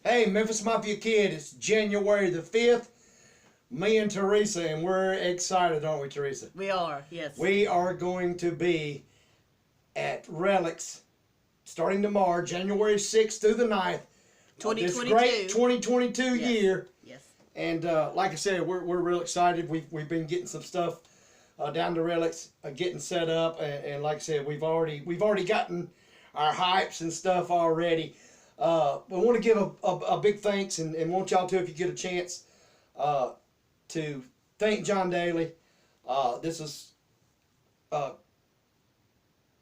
Hey, Memphis Mafia Kid, it's January the 5th. Me and Teresa, and we're excited, aren't we, Teresa? We are, yes. We are going to be at Relics starting tomorrow, January 6th through the 9th. 2022. This great 2022 Yes. year. Yes. And like I said, we're real excited. We've been getting some stuff down to Relics, getting set up, and like I said, we've already gotten our hypes and stuff already. We want to give a big thanks and want y'all to, if you get a chance, to thank John Daly. This is a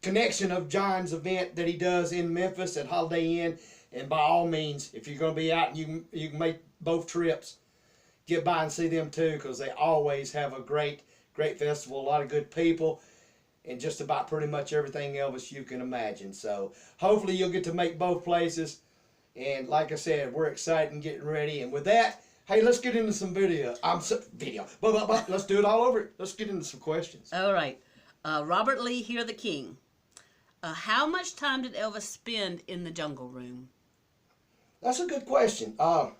connection of John's event that he does in Memphis at Holiday Inn. And by all means, if you're going to be out and you can make both trips, get by and see them too, because they always have a great festival, a lot of good people, and just about pretty much everything Elvis you can imagine. So hopefully you'll get to make both places. And like I said, we're excited and getting ready. And with that, hey, let's get into some video. But let's do it all over. Let's get into some questions. All right. Robert Lee, Hear the King. How much time did Elvis spend in the Jungle Room? That's a good question. I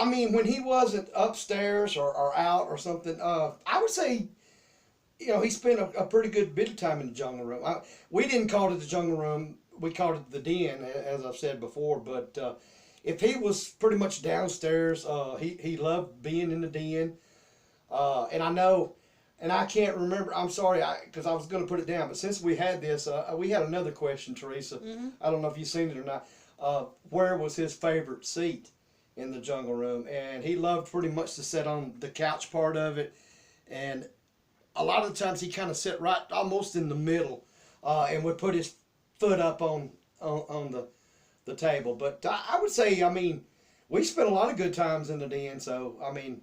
mean, when he wasn't upstairs or out or something, I would say, he spent a pretty good bit of time in the Jungle Room. We didn't call it the Jungle Room. We called it the Den, as I've said before. But if he was pretty much downstairs, he loved being in the Den. And I know, and I can't remember, I'm sorry, because I was going to put it down. But since we had this, we had another question, Teresa. Mm-hmm. I don't know if you've seen it or not. Where was his favorite seat in the Jungle Room? And he loved pretty much to sit on the couch part of it. And a lot of the times he kind of sat right almost in the middle and would put his foot up on the table. But I would say, I mean, we spent a lot of good times in the Den. So, I mean,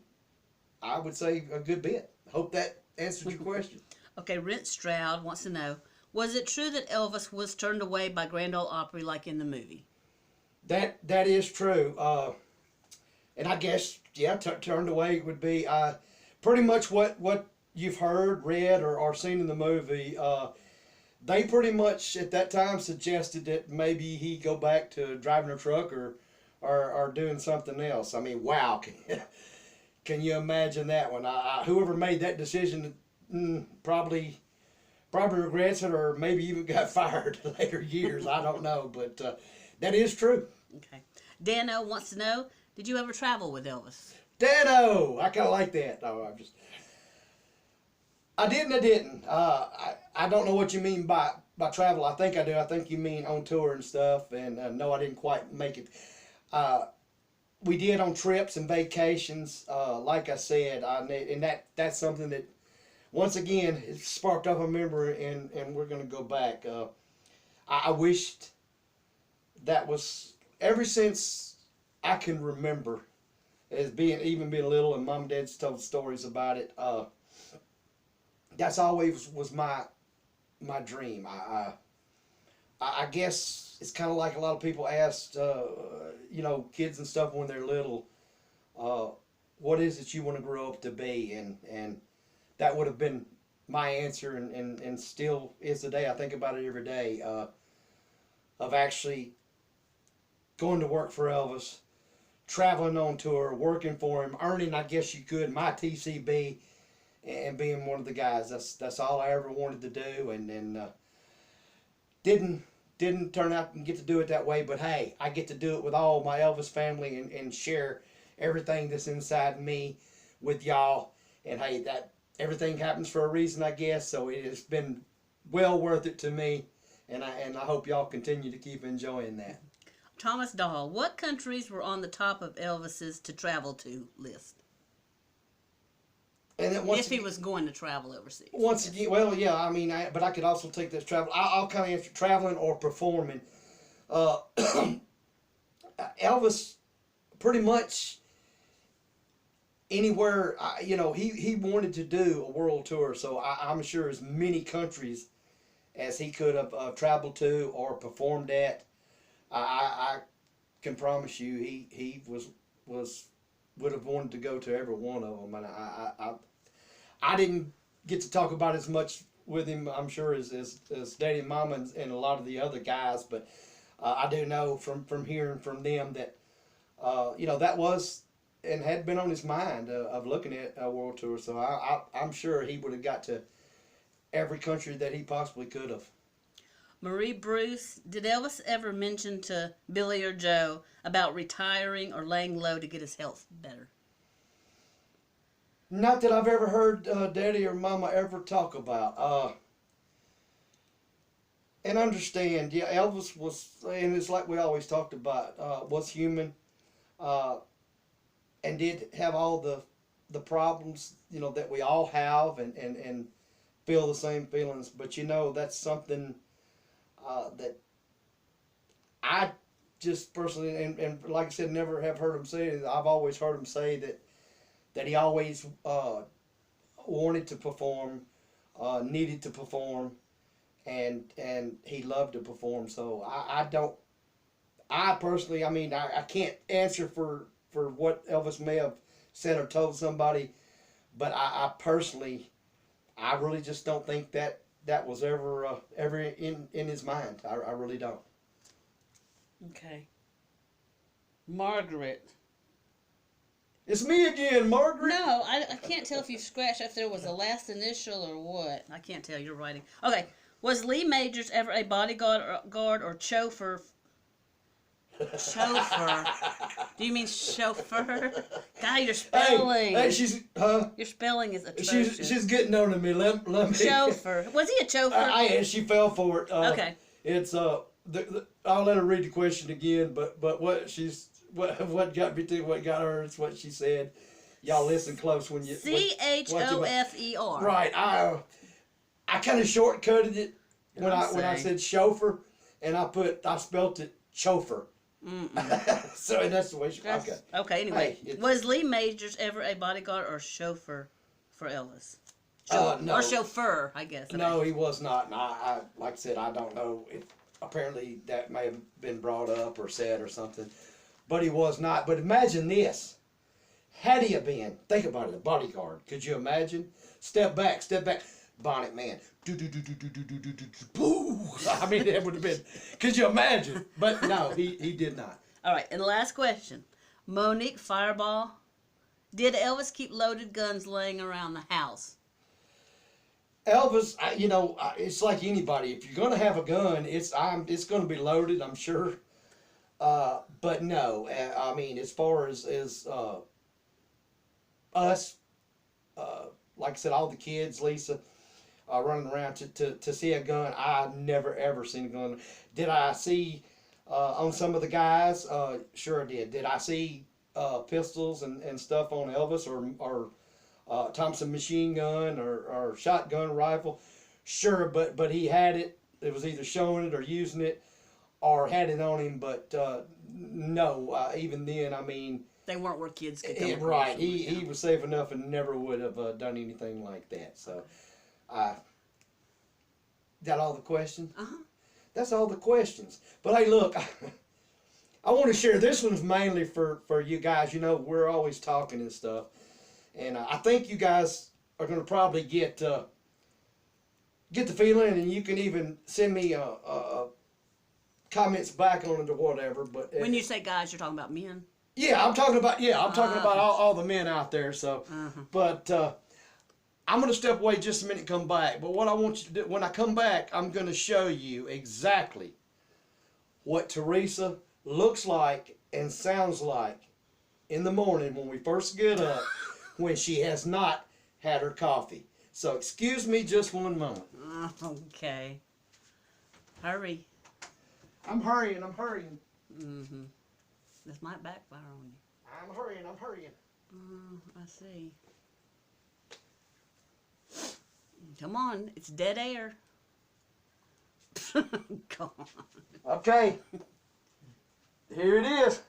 I would say a good bit. Hope that answered your question. Okay, Rent Stroud wants to know, was it true that Elvis was turned away by Grand Ole Opry like in the movie? That is true. And I guess, yeah, turned away would be pretty much what you've heard, read, or seen in the movie. They pretty much at that time suggested that maybe he go back to driving a truck or doing something else. I mean, wow. Can you imagine that one? Whoever made that decision probably regrets it, or maybe even got fired later years. I don't know, but that is true. Okay. Dano wants to know, did you ever travel with Elvis? Dano! I kind of like that. No, I didn't. I don't know what you mean by travel. I think I do. I think you mean on tour and stuff. And no, I didn't quite make it. We did on trips and vacations. Like I said, and that's something that, once again, it sparked up a memory, and we're going to go back. I wished that was, ever since I can remember, as even being little, and Mom and Dad's told stories about it. That's always was my dream. I guess it's kind of like a lot of people asked, kids and stuff when they're little, what is it you want to grow up to be? And that would have been my answer, and still is today. I think about it every day, of actually going to work for Elvis, traveling on tour, working for him, earning, I guess you could, my TCB, and being one of the guys. That's all I ever wanted to do, and didn't turn out and get to do it that way. But hey, I get to do it with all my Elvis family and share everything that's inside me with y'all. And hey, that everything happens for a reason, I guess. So it has been well worth it to me, and I hope y'all continue to keep enjoying that. Thomas Dahl, what countries were on the top of Elvis's to travel to list? And then if he was going to travel overseas. Once again, well, yeah, I mean, but I could also take this travel. I'll kind of answer traveling or performing. Elvis, pretty much anywhere, he wanted to do a world tour, so I'm sure as many countries as he could have traveled to or performed at. I can promise you, he would have wanted to go to every one of them, and I didn't get to talk about as much with him, I'm sure, as Daddy and Mama and a lot of the other guys. But I do know from hearing from them that that was and had been on his mind of looking at a world tour. So I'm sure he would have got to every country that he possibly could have. Marie Bruce, did Elvis ever mention to Billy or Joe about retiring or laying low to get his health better? Not that I've ever heard Daddy or Mama ever talk about. And understand, yeah, Elvis was, and it's like we always talked about, was human, and did have all the problems, that we all have, and feel the same feelings. But that's something that I just personally, and like I said, never have heard him say it. I've always heard him say that he always wanted to perform, needed to perform, and he loved to perform. So I personally, I can't answer for what Elvis may have said or told somebody, but I personally, I really just don't think that was ever in his mind. I really don't. Okay. Margaret. It's me again, Margaret. No, I can't tell if you scratched if there was a last initial or what. I can't tell. You're writing. Okay. Was Lee Majors ever a bodyguard or chauffeur? Chauffeur. Do you mean chauffeur? God, your spelling. Hey, she's Your spelling is atrocious. She's getting on to me. Let me. Chauffeur. Was he a chauffeur? She fell for it. Okay. It's I'll let her read the question again. But what got me to what got her is what she said. Y'all listen close when you. CHOFER. Right. I kind of shortcutted it when I said chauffeur, and I spelt it chauffeur. So and that's the way she. Okay. Anyway, was Lee Majors ever a bodyguard or chauffeur for Elvis? No. Or chauffeur, I guess. No, he was not. And I like I said, I don't know if apparently that may have been brought up or said or something, but he was not. But imagine this: had he have been, think about it, a bodyguard. Could you imagine? Step back. Bonnet man. Boo! I mean, that would have been. Could you imagine? But no, he did not. All right, and the last question. Monique Fireball. Did Elvis keep loaded guns laying around the house? Elvis, it's like anybody. If you're gonna have a gun, it's gonna be loaded, I'm sure. But no, I mean, as far as us, like I said, all the kids, Lisa. Running around to see a gun. I never ever seen a gun. Did I see on some of the guys? Sure I did. Did I see pistols and stuff on Elvis or Thompson machine gun or shotgun rifle? Sure, but he had it. It was either showing it or using it or had it on him. But no, even then, I mean. They weren't where kids could come. Right. He was safe enough and never would have done anything like that. So. That all the questions? That's all the questions. But hey, look, I want to share. This one's mainly for you guys. We're always talking and stuff, and I think you guys are going to probably get the feeling, and you can even send me comments back on it or whatever. But when you say guys, you're talking about men. Yeah, I'm talking about all the men out there. So, but. I'm going to step away just a minute and come back. But what I want you to do, when I come back, I'm going to show you exactly what Teresa looks like and sounds like in the morning when we first get up when she has not had her coffee. So excuse me just one moment. Okay. Hurry. I'm hurrying. This might backfire on you. I'm hurrying. I see. Come on, it's dead air. Come on. Okay. Here it is.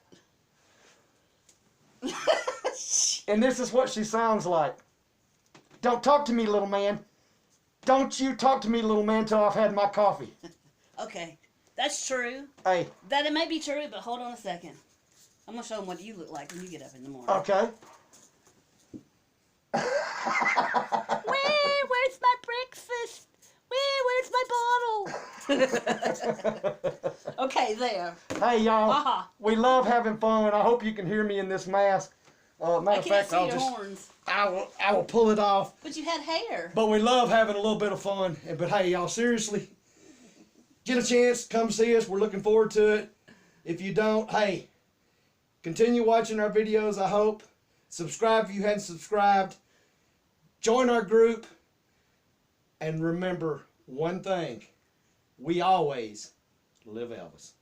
And this is what she sounds like. Don't talk to me, little man. Don't you talk to me, little man, till I've had my coffee. Okay, that's true. Hey. That it may be true, but hold on a second. I'm going to show them what you look like when you get up in the morning. Okay. Where's my breakfast? Okay, there. Hey, y'all. Uh-huh. We love having fun. I hope you can hear me in this mask. Matter I of can't fact, see your horns. I will pull it off. But you had hair. But we love having a little bit of fun. But hey, y'all, seriously, get a chance, come see us. We're looking forward to it. If you don't, hey, continue watching our videos, I hope. Subscribe if you hadn't subscribed. Join our group. And remember one thing. We always live Elvis.